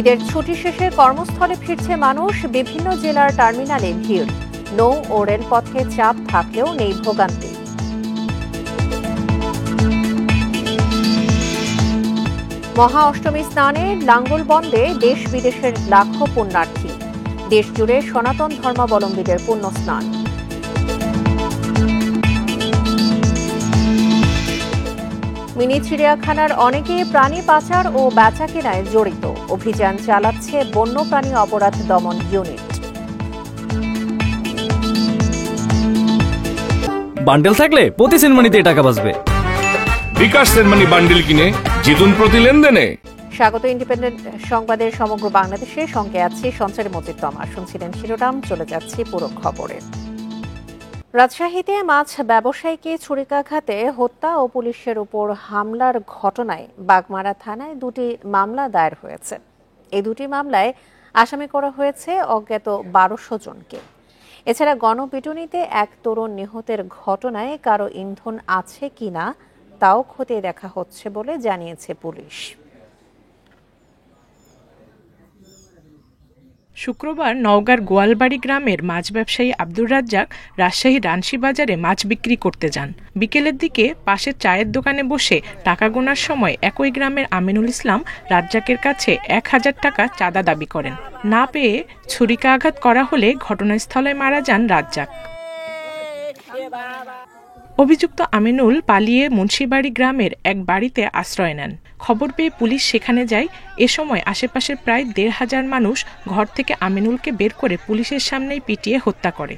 ঈদের ছুটি শেষে কর্মস্থলে ফিরছে মানুষ, বিভিন্ন জেলার টার্মিনালে ভিড়। নৌ ও রেলপথে চাপ থাকলেও নেই ভোগান্তি। মহা অষ্টমী স্নানে লাঙ্গল বন্দে দেশ বিদেশের লাখো পুণ্যার্থী। দেশ জুড়ে সনাতন ধর্মাবলম্বীদের পুণ্য স্নান। মিনি চিড়িয়াখানার অনেকে প্রাণী পাচার ও বেচাকেনায় জড়িত। অভিযান চালাচ্ছে বন্যপ্রাণী অপরাধ দমন ইউনিট। বান্ডেল থাকলে প্রতি সেনমানিতে টাকা বাঁচবে। বিকাশ সেনমানি বান্ডেল কিনে জিতুন প্রতি লেনদেনে। স্বাগত ইন্ডিপেন্ডেন্ট সংবাদের সমগ্র বাংলাদেশে সঙ্গে আছি সঞ্চারী মজিদ তমা। শুনছিলেন শিরোনাম, চলে যাচ্ছি পুরো খবরে। রাজশাহীতে মাছ ব্যবসায়ীকে ছুরিকাঘাতে হত্যা ও পুলিশের উপর হামলার ঘটনায় বাগমারা থানায় দুটি মামলা দায়ের হয়েছে। এই দুটি মামলায় আসামি করা হয়েছে অজ্ঞাত ১২০০ জনকে। এছাড়া গণপিটুনিতে এক তরুণ নিহতের ঘটনায় কারো ইন্ধন আছে কিনা তাও খতিয়ে দেখা হচ্ছে বলে জানিয়েছে পুলিশ। শুক্রবার নওগাঁর গোয়ালবাড়ি গ্রামের মাছ ব্যবসায়ী আব্দুর রাজ্জাক রাজশাহী রানশি বাজারে মাছ বিক্রি করতে যান। বিকেলের দিকে পাশের চায়ের দোকানে বসে টাকা গোনার সময় একই গ্রামের আমিনুল ইসলাম রাজ্জাকের কাছে ১,০০০ টাকা চাঁদা দাবি করেন। না পেয়ে ছুরিকাঘাত করা হলে ঘটনাস্থলে মারা যান রাজ্জাক। অভিযুক্ত আমিনুল পালিয়ে মুন্সিবাড়ি গ্রামের এক বাড়িতে আশ্রয় নেন। খবর পেয়ে পুলিশ সেখানে যায়। এ সময় আশেপাশের প্রায় ১,৫০০ মানুষ ঘর থেকে আমিনুলকে বের করে পুলিশের সামনেই পিটিয়ে হত্যা করে।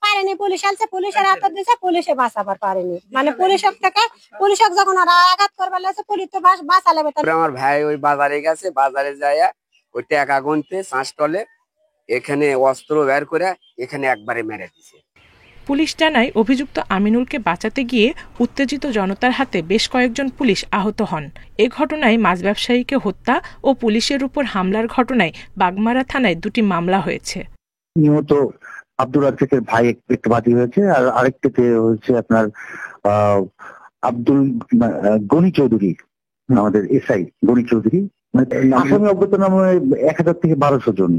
পারেনি পুলিশ আসছে, পুলিশের হাত দিয়েছে, পুলিশে বাঁচাবার পারেনি। মানে পুলিশের থেকে পুলিশক যখন ওরা আঘাত করবার লাগছে, পুলিশ তো বাঁচালে। আমার ভাই ওই বাজারে গেছে, বাজারে যায় ওই টাকা গুনতে চাঁচতলে, এখানে অস্ত্র বের করে এখানে একবারে মেরে দিছে। পুলিশ জানায় অভিযুক্ত আমিনুলকে বাঁচাতে গিয়ে উত্তেজিত জনতার হাতে বেশ কয়েকজন পুলিশ আহত হন। এ ঘটনায় মাছ ব্যবসায়ীকে হত্যা ও পুলিশের উপর হামলার ঘটনায় বাগমারা থানায় দুটি মামলা হয়েছে। নিহত আব্দুর রাজ্জাকের ভাই একটু বাদী হয়েছে, আর আরেকটিতে হচ্ছে আপনার আব্দুল গনি চৌধুরী, আমাদের এসআই গনি চৌধুরী। আসামি অজ্ঞাত নামে ১,০০০ থেকে ১২০০ জন।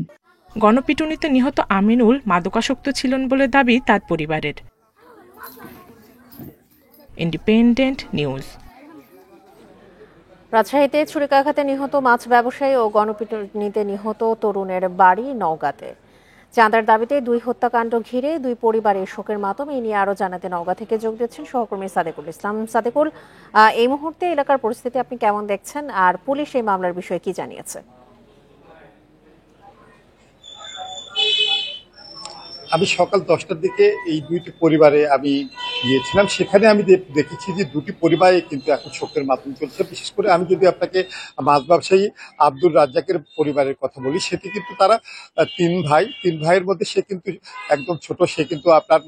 গণপিটুনিতে নিহত আমিনুল মাদকাসক্ত ছিলেন বলে দাবি তার পরিবারের। Independent news. রাজশাহীতে ছুরিকাঘাতে নিহত মাছ ব্যবসায়ী ও গণপিটুনিতে নিহত তরুণের বাড়ি নওগাঁতে। চাঁদার দাবিতে দুই হত্যাকাণ্ড ঘিরে দুই পরিবারের শোকের মাতম। এই নিয়ে আরো জানাতে নওগাঁ থেকে যোগ দিচ্ছেন সহকর্মী সাদেকুল ইসলাম। সাদেকুল, এই মুহূর্তে এলাকার পরিস্থিতি আপনি কেমন দেখছেন, আর পুলিশ এই মামলার বিষয়ে কি জানিয়েছে? আমি সকাল 10টার দিকে এই দুইটি পরিবারে আমি গিয়েছিলাম। সেখানে আমি দেখেছি যে দুটি পরিবারে কিন্তু এখন শোকের মাধ্যম চলছে। বিশেষ করে আমি যদি আপনাকে মাছ ব্যবসায়ী আব্দুর রাজ্জাকের পরিবারের কথা বলি, সেটি কিন্তু তারা তিন ভাইয়ের মধ্যে সে কিন্তু একদম ছোট। সে কিন্তু আপনার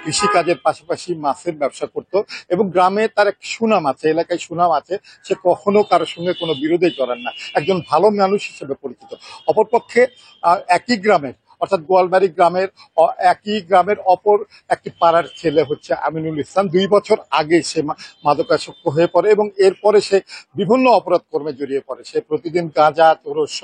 কৃষিকাজের পাশাপাশি মাছের ব্যবসা করত এবং গ্রামে তার এক সুনাম আছে, এলাকায় সুনাম আছে। সে কখনো কারোর সঙ্গে কোনো বিরোধই করেন না, একজন ভালো মানুষ হিসেবে পরিচিত। অপরপক্ষে একই গ্রামের অর্থাৎ গোয়ালবাড়ি গ্রামের একই গ্রামের অপর একটি পাড়ার ছেলে হচ্ছে আমিনুল ইসলাম। 2 বছর আগে সে মাদকাসক্ত হয়ে পড়ে এবং এরপরে সে বিভিন্ন অপরাধ কর্মে জড়িয়ে পড়ে। সে প্রতিদিন গাঁজা, চোরস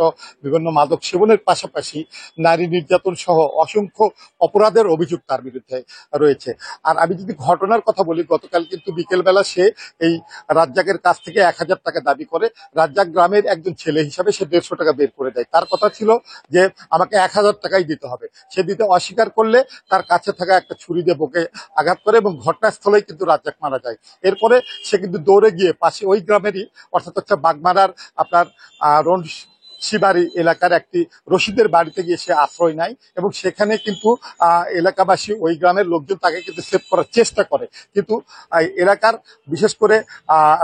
বিভিন্ন মাদক সেবনের পাশাপাশি নারী নির্যাতন সহ অসংখ্য অপরাধের অভিযোগ তার বিরুদ্ধে রয়েছে। আর আমি যদি ঘটনার কথা বলি, গতকাল কিন্তু বিকেলবেলা সে এই রাজ্জাকের কাছ থেকে ১,০০০ টাকা দাবি করে। রাজ্জাক গ্রামের একজন ছেলে হিসাবে সে ১৫০ টাকা বের করে দেয়। তার কথা ছিল যে আমাকে ১,০০০ টাকাই দিতে হবে। সে দিতে অস্বীকার করলে তার কাছে থাকা একটা ছুরি দিয়ে বুকে আঘাত করে এবং ঘটনাস্থলেই কিন্তু রাজ্জাক মারা যায়। এরপরে সে কিন্তু দৌড়ে গিয়ে পাশে ওই গ্রামেরই অর্থাৎ হচ্ছে বাগমারার আপনার শিবাড়ি এলাকার একটি রশিদের বাড়িতে গিয়ে সে আশ্রয় নেয় এবং সেখানে কিন্তু এলাকাবাসী, ওই গ্রামের লোকজন তাকে কিন্তু সেভ করার চেষ্টা করে। কিন্তু এলাকার বিশেষ করে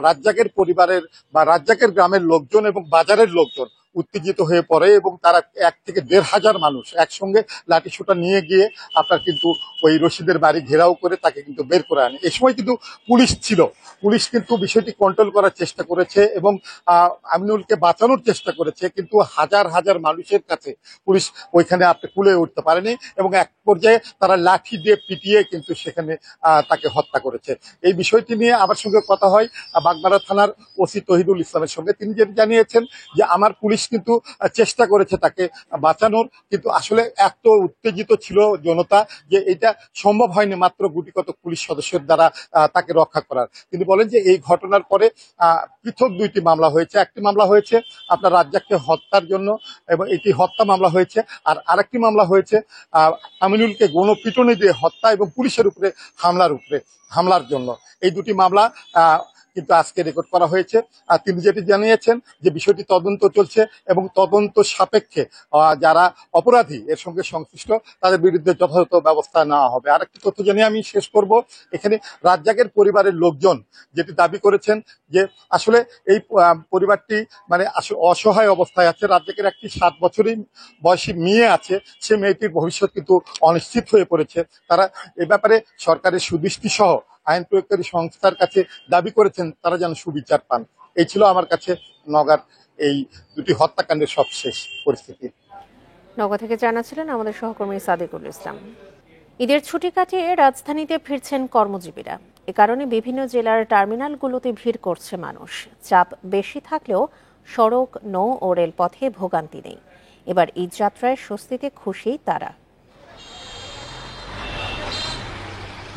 রাজ্জাকের পরিবারের বা রাজ্জাকের গ্রামের লোকজন এবং বাজারের লোকজন উত্তেজিত হয়ে পড়ে এবং তারা ১ থেকে ১,৫০০ মানুষ একসঙ্গে লাঠিসোঁটা নিয়ে গিয়ে আপনার কিন্তু ওই রশিদের বাড়ি ঘেরাও করে তাকে কিন্তু বের করে আনে। এই সময় কিন্তু পুলিশ ছিল, পুলিশ কিন্তু বিষয়টি কন্ট্রোল করার চেষ্টা করেছে এবং আমিনুলকে বাঁচানোর চেষ্টা করেছে, কিন্তু হাজার হাজার মানুষের কাছে পুলিশ ওইখানে আপনি কুলে উঠতে পারেনি এবং এক পর্যায়ে তারা লাঠি দিয়ে পিটিয়ে কিন্তু সেখানে তাকে হত্যা করেছে। এই বিষয়টি নিয়ে আমার সঙ্গে কথা হয় বাগমারা থানার ওসি তহিদুল ইসলামের সঙ্গে। তিনি যেটি জানিয়েছেন যে আমার পুলিশ কিন্তু চেষ্টা করেছে তাকে বাঁচানোর, কিন্তু আসলে এত উত্তেজিত ছিল জনতা যে এটা সম্ভব হয়নি মাত্র গুটিকত পুলিশ সদস্যের দ্বারা তাকে রক্ষা করার। তিনি বলেন যে এই ঘটনার পরে পৃথক 2টি মামলা হয়েছে। একটি মামলা হয়েছে আপনার রাজ্জাককে হত্যার জন্য এবং এটি হত্যা মামলা হয়েছে, আর আরেকটি মামলা হয়েছে আমিনুলকে গণপিটুনি দিয়ে হত্যা এবং পুলিশের উপরে হামলার জন্য। এই 2টি মামলা কিন্তু আজকে রেকর্ড করা হয়েছে। আর তিনি যেটি জানিয়েছেন যে বিষয়টি তদন্ত চলছে এবং তদন্ত সাপেক্ষে যারা অপরাধী এর সঙ্গে সংশ্লিষ্ট তাদের বিরুদ্ধে যথাযথ ব্যবস্থা নেওয়া হবে। আরেকটি তথ্য জানিয়ে আমি শেষ করব, এখানে রাজ্জাকের পরিবারের লোকজন যেটি দাবি করেছেন যে আসলে এই পরিবারটি মানে অসহায় অবস্থায় আছে। রাজ্জাকের একটি 7 বছরই বয়সী মেয়ে আছে, সে মেয়েটির ভবিষ্যৎ কিন্তু অনিশ্চিত হয়ে পড়েছে। তারা এ ব্যাপারে সরকারের সুদৃষ্টি সহ আইন প্রয়োগকারী সংস্থার কাছে দাবি করেছেন তারা যেন সুবিচার পান। এই ছিল আমার কাছে নওগাঁর এই 2টি হত্যাকাণ্ডের সবশেষ পরিস্থিতি। নওগাঁ থেকে জানাচ্ছিলেন আমাদের সহকর্মী সাদিকুল ইসলাম। ঈদের ছুটি কাটিয়ে রাজধানীতে ফিরছেন কর্মজীবীরা। এ কারণে বিভিন্ন জেলার টার্মিনালগুলোতে ভিড় করছে মানুষ। চাপ বেশি থাকলেও সড়ক, নৌ ও রেলপথে ভোগান্তি নেই। এবার ঈদ যাত্রায় স্বস্তিতে খুশি তারা।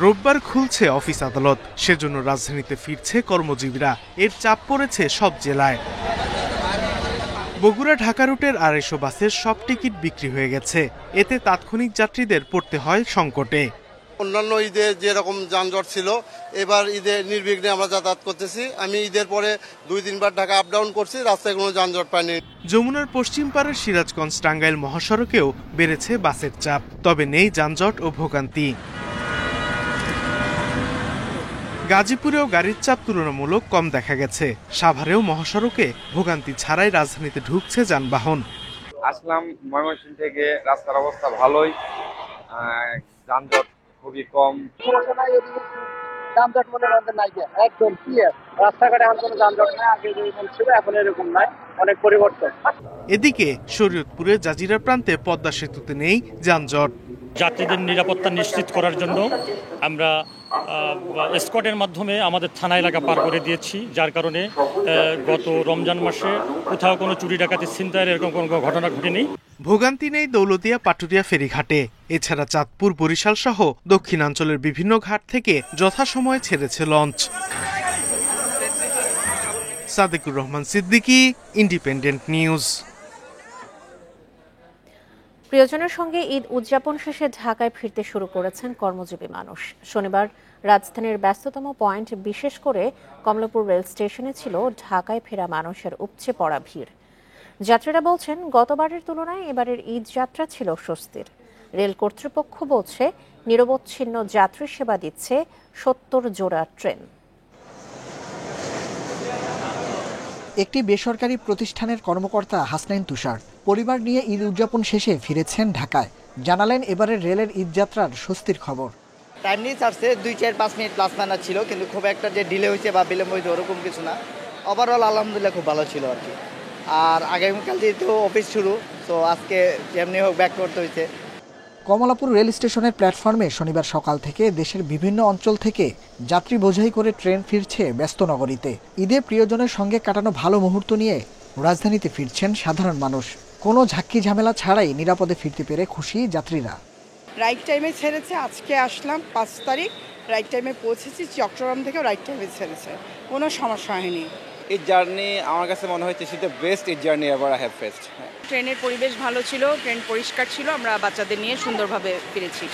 রোববার খুলছে অফিস আদালত, সেজন্য রাজধানীতে ফিরছে কর্মজীবীরা। এর চাপ পড়েছে সব জেলায়। বগুড়া ঢাকা রুটের 250 বাসের সব টিকিট বিক্রি হয়ে গেছে। এতে তাৎক্ষণিক যাত্রীদের পড়তে হয় সংকটে। অন্যান্য ঈদে যেরকম যানজট ছিল, এবার ঈদে নির্বিঘ্নে আমরা যাতায়াত করতেছি। আমি ঈদের পরে 2-3 বার ঢাকা আপ ডাউন করছি, রাস্তায় কোনো যানজট পাইনি। যমুনার পশ্চিম পাড়ের সিরাজগঞ্জ টাঙ্গাইল মহাসড়কেও বেড়েছে বাসের চাপ, তবে নেই যানজট ও ভোগান্তি। গাজীপুরেও গাড়ির চাপ তুলনামূলক কম দেখা গেছে। সাভারেও মহাসড়কে ভোগান্তি ছাড়াই রাজধানীতে ঢুকছে যানবাহন। আসলাম ময়মনসিংহ থেকে, রাস্তার অবস্থা ভালোই, যানজট খুবই কম। যানজট মনে রাখতে নাই, একদম ক্লিয়ার রাস্তাঘাটে এখন কোনো যানজট নাই, আগে যেরকম ছিল এখন এরকম নাই, অনেক পরিবর্তন। এদিকে শরীয়তপুরের জাজিরা প্রান্তে পদ্মা সেতুতে নেই যানজট। যাত্রীদের নিরাপত্তা নিশ্চিত করার জন্য আমরা স্কোয়াডের মাধ্যমে আমাদের থানা এলাকা পার করে দিয়েছি, যার কারণে গত রমজান মাসে কোথাও কোনো চুরি ডাকাতি ছিনতাইয়ের এরকম কোনো ঘটনা ঘটেনি। ভোগান্তি নেই দৌলতিয়া পাটুরিয়া ফেরিঘাটে। এছাড়া চাঁদপুর, বরিশাল সহ দক্ষিণাঞ্চলের বিভিন্ন ঘাট থেকে যথাসময়ে ছেড়েছে launch. Sadiqur Rahman Siddiqui, independent news. প্রিয়জনের সঙ্গে ঈদ উদযাপন শেষে ঢাকায় ফিরতে শুরু করেছেন কর্মজীবী মানুষ। শনিবার রাজধানীর ব্যস্ততম পয়েন্ট, বিশেষ করে কমলাপুর রেল স্টেশনে ছিল ঢাকায় ফেরা মানুষের উপচে পড়া ভিড়। যাত্রীরা বলছেন গতবারের তুলনায় এবারের ঈদ যাত্রা ছিল স্বস্তির। রেল কর্তৃপক্ষ বলছে নিরবচ্ছিন্ন যাত্রী সেবা দিচ্ছে 70 জোড়া ট্রেন। একটি বেসরকারি প্রতিষ্ঠানের কর্মকর্তা হাসনাইন তুষার পরিবার নিয়ে ঈদ উদযাপন শেষে ফিরেছেন ঢাকায়। জানালেন এবারের রেলের ঈদযাত্রার স্বস্তির খবর। টাইমলি ছাড়ছে, 2-4-5 মিনিট প্লাস মাইনাস ছিল, কিন্তু খুব একটা যে ডিলে হয়েছে বা বিলম্ব হয়েছে ওরকম কিছু না। ওভারঅল আলহামদুলিল্লাহ খুব ভালো ছিল আর কি। আর আগামীকাল যেহেতু অফিস শুরু, তো আজকে যেমনি হোক ব্যাক করতে হয়েছে। কমলাপুর রেল স্টেশনের প্ল্যাটফর্মে শনিবার সকাল থেকে দেশের বিভিন্ন অঞ্চল থেকে যাত্রী বোঝাই করে ট্রেন ফিরছে ব্যস্ত নগরীতে। ঈদে প্রিয়জনের সঙ্গে কাটানো ভালো মুহূর্ত নিয়ে রাজধানীতে ফিরছেন সাধারণ মানুষ। কোনো ঝাক্কি ঝামেলা ছাড়াই নিরাপদে ফিরতে পেরে খুশি যাত্রীরা। রাইট টাইমে ছেড়েছে, আজকে আসলাম 5 তারিখ, রাইট টাইমে পৌঁছেছি। চট্টগ্রাম থেকেও রাইট টাইমে ছেড়েছে, কোনো সমস্যা হয়নি। এই জার্নি আমার কাছে মনে হচ্ছে the best Eid journey ever I have faced. ট্রেনের পরিবেশ ভালো ছিল, ট্রেন পরিষ্কার ছিল, আমরা বাচ্চাদের নিয়ে সুন্দরভাবে ফিরেছি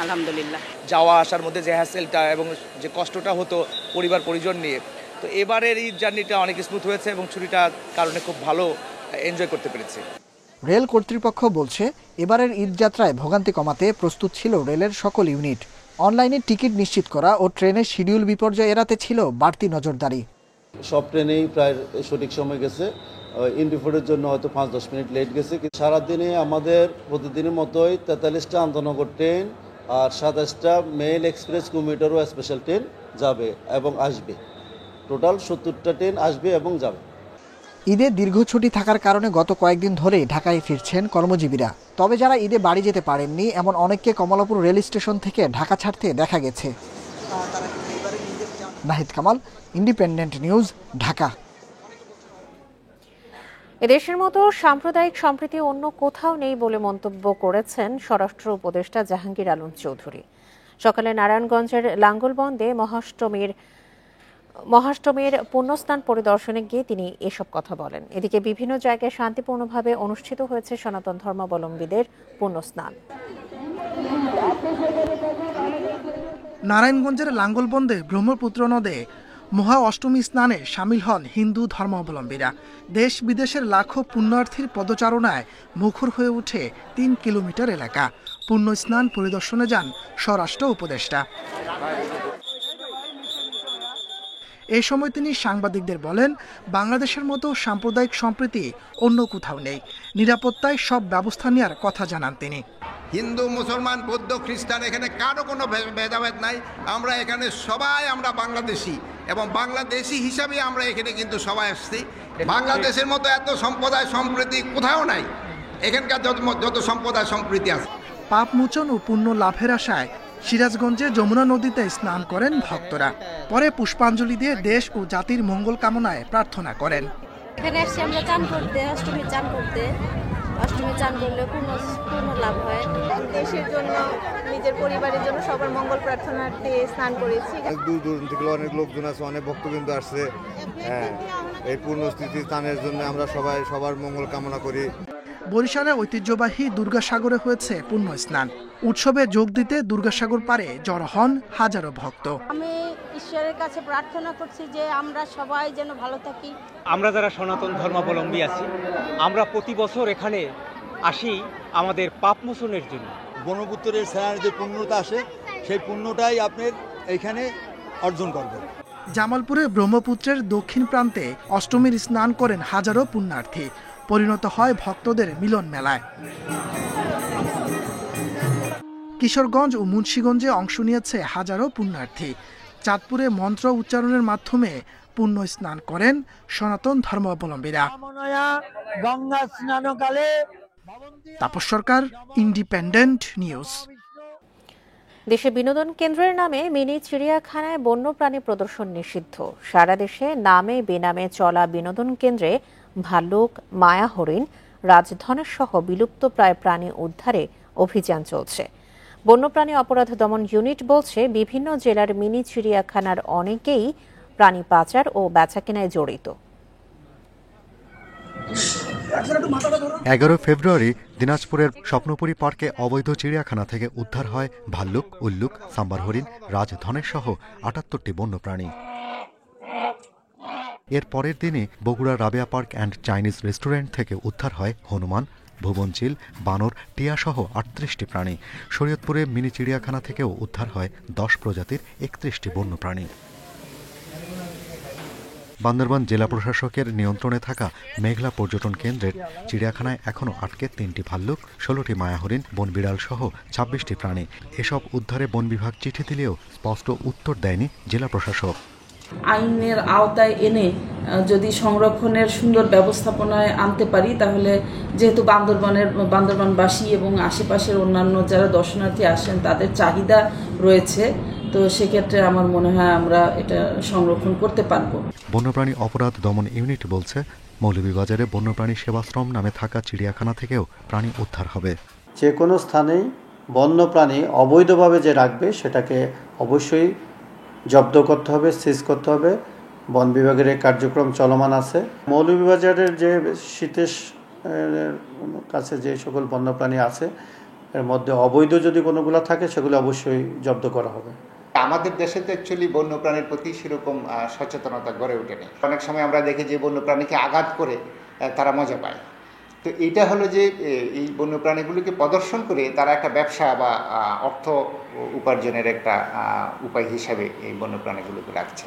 আলহামদুলিল্লাহ। যাওয়া আসার মধ্যে যে হ্যাসেলটা এবং যে কষ্টটা হতো পরিবার পরিজন নিয়ে, তো এবারের ঈদ জার্নিটা অনেক স্মুথ হয়েছে এবং ছুটিটার কারণে খুব ভালো এনজয় করতে পেরেছি। রেল কর্তৃপক্ষ বলছে এবারের ঈদ যাত্রায় ভোগান্তি কমাতে প্রস্তুত ছিল রেলের সকল ইউনিট। অনলাইনে টিকিট নিশ্চিত করা ও ট্রেনের শিডিউল বিপর্যয় এড়াতে ছিল বাড়তি নজরদারি। সব ট্রেনেই প্রায় সঠিক সময় গেছে, ইন্ডিফোর্ডের জন্য হয়তো 5-10 মিনিট লেট গেছে। সারাদিনে আমাদের প্রতিদিনের মতোই 43টা আন্তনগর ট্রেন আর 27টা মেল এক্সপ্রেস কমিউটার ও স্পেশাল ট্রেন যাবে এবং আসবে। টোটাল 70টা ট্রেন আসবে এবং যাবে। ঈদে দীর্ঘ ছুটি থাকার কারণে গত কয়েকদিন ধরে ঢাকায় ফিরছেন কর্মজীবীরা। তবে যারা ঈদে বাড়ি যেতে পারেননি এমন অনেককে কমলাপুর রেল স্টেশন থেকে ঢাকা ছাড়তে দেখা গেছে। Nahid Kamal, independent news, Dhaka. এদেশের মতো সাম্প্রদায়িক সম্প্রীতি অন্য কোথাও নেই বলে মন্তব্য করেছেন স্বরাষ্ট্র উপদেষ্টা জাহাঙ্গীর আলম চৌধুরী। সকালে নারায়ণগঞ্জের লাঙ্গলবন্দে মহাষ্টমীর পুণ্যস্নান পরিদর্শনে গিয়ে তিনি এসব কথা বলেন। এদিকে বিভিন্ন জায়গায় শান্তিপূর্ণভাবে অনুষ্ঠিত হয়েছে সনাতন ধর্মাবলম্বীদের পুণ্যস্নান। নারায়ণগঞ্জের লাঙ্গলবন্দে ব্রহ্মপুত্র নদে মহা অষ্টমী স্নানে সামিল হন হিন্দু ধর্মাবলম্বীরা। দেশ বিদেশের লাখো পুণ্যার্থীর পদচারণায় মুখর হয়ে ওঠে 3 কিলোমিটার এলাকা। পুণ্য স্নান পরিদর্শনে যান স্বরাষ্ট্র উপদেষ্টা। এই সময় তিনি সাংবাদিকদের বলেন, বাংলাদেশের মতো সাম্প্রদায়িক সম্প্রীতি অন্য কোথাও নেই। নিরাপত্তায় সব ব্যবস্থা নেওয়ার কথা জানান তিনি। হিন্দু, মুসলমান, বৌদ্ধ, খ্রিস্টান এখানে কারো কোনো ভেদাভেদ নাই। আমরা এখানে সবাই আমরা বাংলাদেশি এবং বাংলাদেশি হিসাবে আমরা এখানে কিন্তু সবাই আসছি। বাংলাদেশের মতো এত সম্প্রদায় সম্প্রীতি কোথাও নাই। এখানকার যত সম্প্রদায় সম্প্রীতি আছে। পাপ মোচন ও পুণ্য লাভের আশায় সিরাজগঞ্জে যমুনা নদীতে স্নান করেন ভক্তরা। পরে পুষ্পাঞ্জলি দিয়ে দেশ ও জাতির মঙ্গল কামনায় প্রার্থনা করেন। এখানে আসছি আমরা চান করতে, অষ্টমী চান করতে। অষ্টমী চান করলে পূর্ণ লাভ হয়। দেশের জন্য, নিজের পরিবারের জন্য সবার মঙ্গল প্রার্থনার্থে স্নান করেছি। দূর দূর থেকে অনেক লোকজন আছে, অনেক ভক্তবৃন্দ আসছে। এই পূর্ণস্থিতি স্থানের জন্য আমরা সবাই সবার মঙ্গল কামনা করি। বরিশালে ঐতিহ্যবাহী দুর্গাসাগরে হয়েছে পুণ্য স্নান। উৎসবে যোগ দিতে দুর্গাসাগর পারে জড়ো হন হাজারো ভক্ত। আমি ঈশ্বরের কাছে প্রার্থনা করছি যে আমরা সবাই যেন ভালো থাকি। আমরা যারা সনাতন ধর্মাবলম্বী আছি, আমরা প্রতি বছর এখানে আসি আমাদের পাপ মোচনের জন্য। ব্রহ্মপুত্রের স্নানের যে পুণ্যটা আসে, সেই পুণ্যটাই আপনার এইখানে অর্জন করবেন। জামালপুরে ব্রহ্মপুত্রের দক্ষিণ প্রান্তে অষ্টমীর স্নান করেন হাজারো পুণ্যার্থী। পরিণত হয় ভক্তদের মিলন মেলায়। কিশোরগঞ্জ ও মুন্সিগঞ্জে অংশ নিয়েছে হাজারো পুণ্যার্থী। চাঁদপুরে মন্ত্র উচ্চারণের মাধ্যমে পুণ্য স্নান করেন সনাতন ধর্মাবলম্বীরা। তাপস সরকার, ইন্ডিপেন্ডেন্ট নিউজ। দেশে বিনোদন কেন্দ্রের নামে মিনি চিড়িয়াখানায় বন্যপ্রাণী প্রদর্শন নিষিদ্ধ। সারা দেশে নামে বেনামে চলা বিনোদন কেন্দ্রে ভাল্লুক, মায়া হরিণ, রাজধনেশ সহ বিলুপ্ত প্রায় প্রাণী উদ্ধারে অভিযান চলছে। বন্যপ্রাণী অপরাধ দমন ইউনিট বলছে, বিভিন্ন জেলার মিনি চিড়িয়াখানার অনেকেই প্রাণী পাচার ও বেচাকেনায় জড়িত। 11 ফেব্রুয়ারি দিনাজপুরের স্বপ্নপুরী পার্কে অবৈধ চিড়িয়াখানা থেকে উদ্ধার হয় ভাল্লুক, উল্লুক, সাম্বার হরিণ, রাজধনেশ সহ 78টি বন্যপ্রাণী। এর পরের দিনই Bogura Rabeya park and Chinese restaurant থেকে উদ্ধার হয় হনুমান, ভুবনচিল, বানর, টিয়া সহ 38টি প্রাণী। শরীয়তপুরে মিনি চিড়িয়াখানা থেকেও উদ্ধার হয় 10 প্রজাতির 31টি বন্যপ্রাণী। বান্দরবান জেলা প্রশাসকের নিয়ন্ত্রণে থাকা মেঘলা পর্যটন কেন্দ্রের চিড়িয়াখানায় এখনও আটকে 3টি ভাল্লুক, 16টি মায়াহরিণ, বনবিড়াল সহ 26টি প্রাণী। এসব উদ্ধারে বন বিভাগ চিঠি দিলেও স্পষ্ট উত্তর দেয়নি জেলা প্রশাসক। আইনের আওতায় এনে যদি সংরক্ষণের সুন্দর ব্যবস্থাপনায় আনতে পারি, তাহলে যেহেতু বান্দরবানবাসী এবং আশেপাশের অন্যান্য যারা দর্শনার্থী আসেন তাদের চাহিদা রয়েছে, তো সেক্ষেত্রে আমার মনে হয় আমরা এটা সংরক্ষণ করতে পারব। বন্যপ্রাণী অপরাধ দমন ইউনিট বলছে, মৌলভীবাজারে বন্যপ্রাণী সেবাশ্রম নামে থাকা চিড়িয়াখানা থেকেও প্রাণী উদ্ধার হবে। যে কোনো স্থানেই বন্যপ্রাণী অবৈধভাবে যে রাখবে সেটাকে অবশ্যই জব্দ করতে হবে, সিজ করতে হবে। বন বিভাগের এই কার্যক্রম চলমান আছে। মৌলভীবাজারের যে শীতের কাছে যে সকল বন্যপ্রাণী আছে, এর মধ্যে অবৈধ যদি কোনোগুলো থাকে সেগুলো অবশ্যই জব্দ করা হবে। আমাদের দেশে তো অ্যাকচুয়ালি বন্যপ্রাণীর প্রতি সেরকম সচেতনতা গড়ে ওঠেনি। অনেক সময় আমরা দেখি যে বন্যপ্রাণীকে আঘাত করে তারা মজা পায়। তো এইটা হলো যে এই বন্যপ্রাণীগুলিকে প্রদর্শন করে তারা একটা ব্যবসা বা অর্থ উপার্জনের একটা উপায় হিসাবে এই বন্যপ্রাণীগুলোকে রাখছে।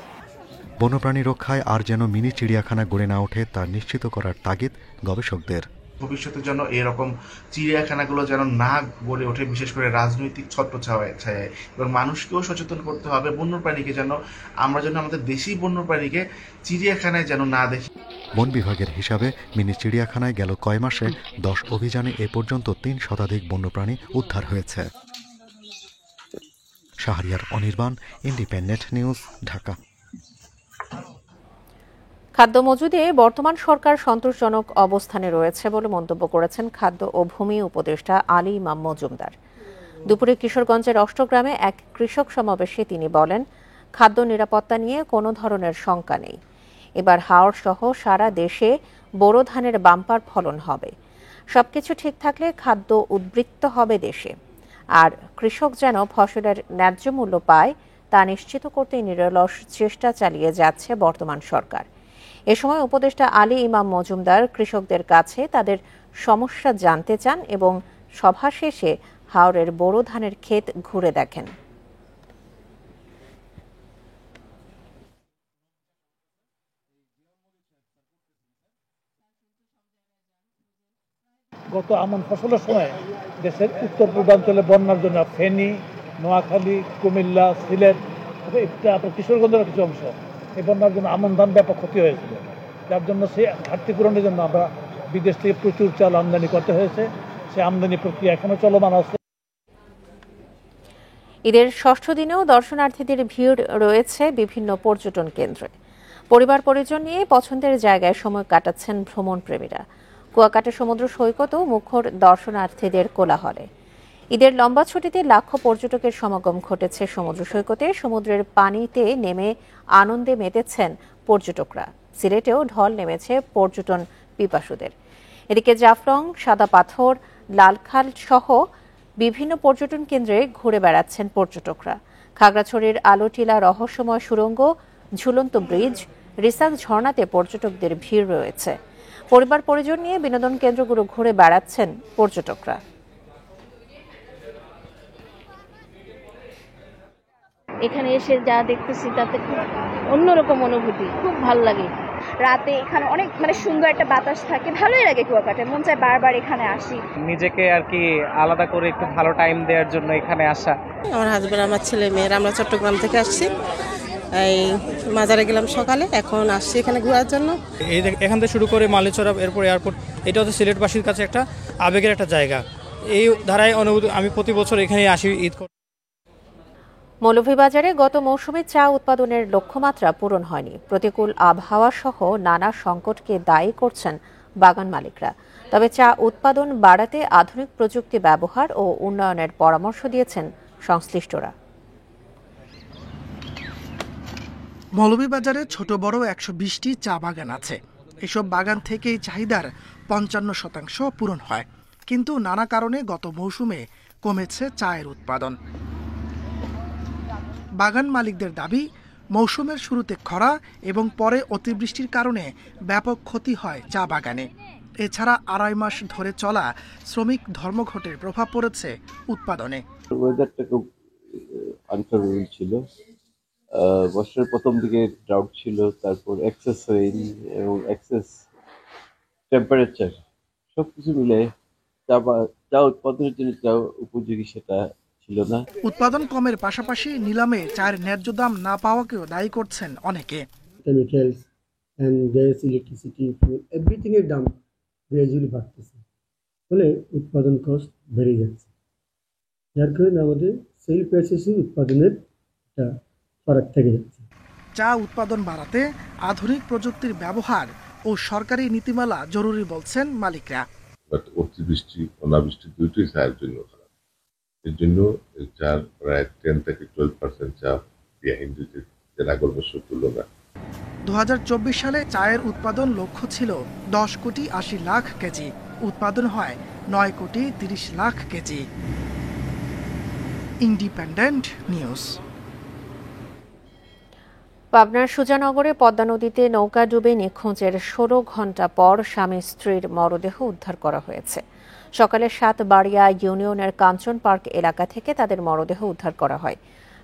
বন্যপ্রাণী রক্ষায় আর যেন মিনি চিড়িয়াখানা গড়ে না ওঠে তা নিশ্চিত করার তাগিদ গবেষকদের। ভবিষ্যতে যেন এরকম চিড়িয়াখানাগুলো যেন না গড়ে ওঠে, বিশেষ করে রাজনৈতিক ছত্রছায়ায়, এবং মানুষকেও সচেতন করতে হবে বন্যপ্রাণীকে যেন আমরা যেন আমাদের দেশি বন্যপ্রাণীকে চিড়িয়াখানায় যেন না দেখি। বন বিভাগের হিসাবে মিনি চিড়িয়াখানায় গেল কয় মাসে 10 অভিযানে এ পর্যন্ত 3 শতাধিক বন্যপ্রাণী উদ্ধার হয়েছে। Shahriar Anirban, independent news, Dhaka. খাদ্য মজুদে বর্তমান সরকার সন্তোষজনক অবস্থানে রয়েছে বলে মন্তব্য করেছেন খাদ্য ও ভূমি উপদেষ্টা আলী ইমাম মজুমদার। দুপুরে কিশোরগঞ্জের অষ্টগ্রামে এক কৃষক সমাবেশে তিনি বলেন, খাদ্য নিরাপত্তা নিয়ে কোনো ধরনের শঙ্কা নেই। এবার হাওড় সহ সারা দেশে বোরো ধানের বাম্পার ফলন হবে। সবকিছু ঠিক থাকলে খাদ্য উদ্বৃত্ত হবে দেশে। আর কৃষক যেন ফসলের ন্যায্য মূল্য পায় তা নিশ্চিত করতে নিরলস চেষ্টা চালিয়ে যাচ্ছে বর্তমান সরকার। এ সময় উপদেষ্টা আলী ইমাম মজুমদার কৃষকদের কাছে তাদের সমস্যা জানতে চান এবং সভা শেষে হাওরের বোরো ধানের ক্ষেত ঘুরে দেখেন। গত আমন ফসলের সময় দেশের উত্তর পূর্বাঞ্চলে বন্যার জন্য ফেনী, নোয়াখালী, কুমিল্লা, সিলেট, আপনার কিশোরগঞ্জের কিছু অংশ এই বন্যার জন্য আমন ধান ব্যাপক ক্ষতি হয়েছিল। যার জন্য সেই ঘাটতি পূরণের জন্য আমরা বিদেশ থেকে প্রচুর চাল আমদানি করতে হয়েছে। সেই আমদানি প্রক্রিয়া এখনো চলমান আছে। ঈদের ষষ্ঠ দিনেও দর্শনার্থীদের ভিড় রয়েছে বিভিন্ন পর্যটন কেন্দ্রে। পরিবার পরিজন নিয়ে পছন্দের জায়গায় সময় কাটাচ্ছেন ভ্রমণ প্রেমীরা। কুয়াকাটা সমুদ্র সৈকতও মুখর দর্শনার্থীদের কোলাহলে। ঈদের লম্বা ছুটিতে লাখো পর্যটকের সমাগম ঘটেছে সমুদ্র সৈকতে। সমুদ্রের পানিতে নেমে আনন্দে মেতেছেন পর্যটকরা। সিলেটেও ঢল নেমেছে পর্যটন পিপাসুদের। এদিকে জাফলং, সাদা পাথর, লালখাল সহ বিভিন্ন পর্যটন কেন্দ্রে ঘুরে বেড়াচ্ছেন পর্যটকরা। খাগড়াছড়ির আলোটিলা রহস্যময় সুড়ঙ্গ, ঝুলন্ত ব্রিজ, রিসাক ঝর্ণাতে পর্যটকদের ভিড় রয়েছে। পরিবার পরিজন নিয়ে বিনোদন কেন্দ্রগুলো ঘুরে বেড়াচ্ছেন পর্যটকরা। এখানে এসে যা দেখতেছি তাতে খুব অন্যরকম অনুভূতি, খুব ভালো লাগে। রাতে এখানে অনেক সুন্দর একটা বাতাস থাকে, ভালোই লাগে কুয়াকাটায়, মন চায় বারবার এখানে আসি। নিজেকে আর কি আলাদা করে একটু ভালো টাইম দেওয়ার জন্য এখানে আসা। আমার হাজবেন্ড, আমার ছেলে মেয়েরা, আমরা চট্টগ্রাম থেকে আসছি। এই মাজারে গেলাম সকালে, এখন আসছি এখানে ঘোরার জন্য। এখান থেকে শুরু করে মালিচরা, এরপর এয়ারপোর্ট, এটা হচ্ছে সিলেটবাসীর কাছে একটা আবেগের একটা জায়গা। এই ধারায় অনুভূতি আমি প্রতি বছর এখানে আসি ঈদ করতে। মৌলভীবাজারে গত মৌসুমে চা উৎপাদনের লক্ষ্যমাত্রা পূরণ হয়নি। প্রতিকূল আবহাওয়া সহ নানা সংকটকে দায়ী করছেন বাগান মালিকরা। তবে চা উৎপাদন বাড়াতে আধুনিক প্রযুক্তি ব্যবহার ও উন্নয়নের পরামর্শ দিয়েছেন সংশ্লিষ্টরা। মৌলভীবাজারে ছোট বড় 120টি চা বাগান আছে। এসব বাগান থেকেই চাহিদার 55% পূরণ হয়। কিন্তু নানা কারণে গত মৌসুমে কমেছে চায়ের উৎপাদন। বাগান মালিকদের দাবি, মৌসুমের শুরুতে খরা এবং পরে অতিবৃষ্টির কারণে ব্যাপক ক্ষতি হয় চা বাগানে। এছাড়া 2.5 মাস ধরে চলা শ্রমিক ধর্মঘটের প্রভাব পড়েছে উৎপাদনে। ওয়েদারটা খুব আনফেভারেবল ছিল। বছরের প্রথম দিকে ড্রাউট ছিল, তারপর এক্সেস রেইন এবং এক্সেস টেম্পারেচার সবকিছু মিলে চা উৎপাদনের জন্য চা উপযোগী সেটা ছিল না। উৎপাদন কমের পাশাপাশি নিলামে চায়ের ন্যায্য দাম না পাওয়াকেও দায়ী করছেন অনেকে। Chemicals and gas, electricity, fuel, everything এর দাম গ্র্যাজুয়ালি বাড়তেছে, ফলে উৎপাদন কস্ট বেড়ে যাচ্ছে। যার কারণে আমাদের সেল প্রাইসেসে উৎপাদনের একটা ফারাক থেকে যাচ্ছে। চা উৎপাদন বাড়াতে আধুনিক প্রযুক্তির ব্যবহার ও সরকারি নীতিমালা জরুরি বলছেন মালিকরা। অতিবৃষ্টি, অনাবৃষ্টি দুটোই চায়ের জন্য খারাপ। এর জন্য চার প্রায় 10 থেকে 12% চা বিহাইন্ড এর আগের বছর তুলনায়। 2024 সালে চায়ের উৎপাদন লক্ষ্য ছিল 10 কোটি 80 লাখ কেজি। উৎপাদন হয় 9 কোটি 30 লাখ কেজি। Independent news. পাবনার সুজানগরে পদ্মা নদীতে নৌকা ডুবে নিখোঁজের 16 ঘণ্টা পর স্বামী স্ত্রীর মরদেহ উদ্ধার করা হয়েছে। সকালে সাতবাড়িয়া ইউনিয়নের কাঞ্চন পার্ক এলাকা থেকে তাদের মরদেহ উদ্ধার করা হয়।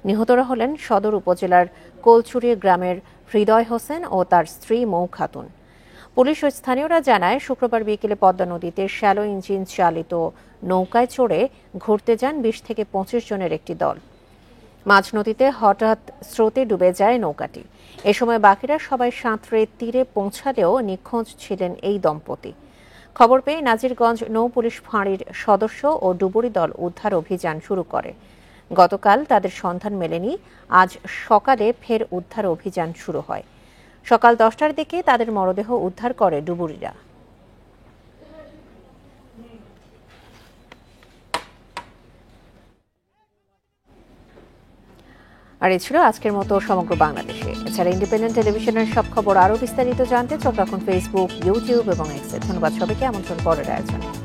নিহতরা হলেন সদর উপজেলার কোলছুরি গ্রামের হৃদয় হোসেন ও তার স্ত্রী মৌ খাতুন। পুলিশ ও স্থানীয়রা জানায়, শুক্রবার বিকেলে পদ্মা নদীতে শ্যালো ইঞ্জিন চালিত নৌকায় চড়ে ঘুরতে যান 20 থেকে 25 জনের একটি দল। মাঝ নদীতে হঠাৎ স্রোতে ডুবে যায় নৌকাটি। এ সময় বাকিরা সবাই সাঁতরে তীরে পৌঁছালেও নিখোঁজ ছিলেন এই দম্পতি। খবর পেয়ে নাজিরগঞ্জ নৌ পুলিশ ফাঁড়ির সদস্য ও ডুবুরি দল উদ্ধার অভিযান শুরু করে। গতকাল তাদের সন্ধান মেলেনি। আজ সকালে ফের উদ্ধার অভিযান শুরু হয়। সকাল 10টার দিকে তাদের মরদেহ উদ্ধার করে ডুবুরিরা। আর এই ছিল আজকের মতো সমগ্র বাংলাদেশে। এছাড়া ইন্ডিপেন্ডেন্ট টেলিভিশনের সব খবর আরও বিস্তারিত জানতে চোখ রাখুন ফেসবুক, ইউটিউব এবং এক্সে। ধন্যবাদ সবাইকে। আমন্ত্রণ পরের আয়োজনে।